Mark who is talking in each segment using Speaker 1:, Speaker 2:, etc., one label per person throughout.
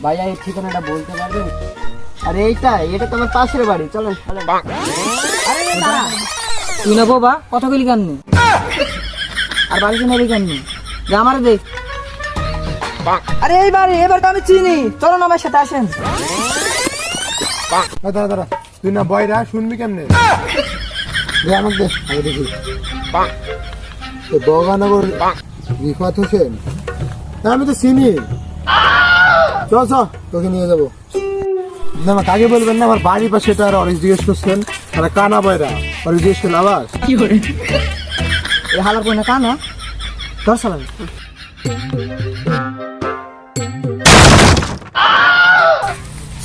Speaker 1: ভাইয়া এই ঠিকানাটা বলতে পারবেন? আরে এটা তো আমার পাশের বাড়ি, চলেন চলেন। আরে দাঁড়া, তুই না বাবা কথা কইলি কেন? আর বাড়িতে নেবি কেন? যে আমার দেখ। আরে এই বাড়ি, এবার তো আমি চিনি, চলো না আমার সাথে আসেন।
Speaker 2: দাঁড়া দাঁড়া, তুই না বয়রা, শুনবি কেমনে? দে আমাকে দে, আমি দেখি। বগানগর রিফাত হোসেন, আমি তো চিনি। চল চল, তোকে নিয়ে যাবো। না আমার কাকে বলবেন না, আমার বাড়ির পাশে এটা আর অনেক জিজ্ঞেস করছেন। তারা কানা বয়রা, অনেক জিজ্ঞেস করলেন আবার
Speaker 1: কি করে এই হালার কই না কানা ধর সালাম।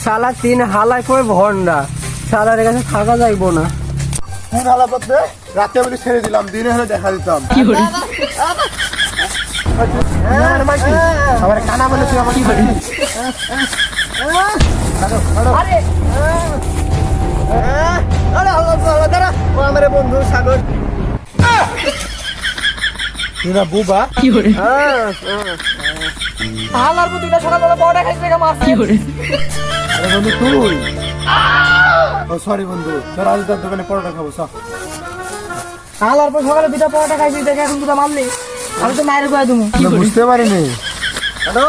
Speaker 1: শালা তিন হালাই কই ভন্ডা, শালার কাছে থাকা যাইবো না।
Speaker 2: কোন হালা পথে রাতে বলে ছেড়ে দিলাম, দিনে হলে দেখা দিতাম।
Speaker 1: কি করে
Speaker 2: আমার কানা বলে তুই আমার কি করে?
Speaker 1: আরে আরে আল্লাহ আল্লাহ, দাঁড়া, ও আমার বন্ধু সাগর।
Speaker 2: তুই না বুবা?
Speaker 1: কি করে হালার বুটিটা সকালবেলা বড় খাইছে রে মাছ। কি করে
Speaker 2: আরে বন্ধু তুই? ও সরি বন্ধু, তোর আজ তোর দোকানে পরোটা খাবো। সব
Speaker 1: হালার পর সকালে দুটা পরোটা খাইছি, দেখে এখন দুটা মারলি, আমি তো মায়ের গোয়া দেবো।
Speaker 2: বুঝতে পারিনি।
Speaker 1: হ্যালো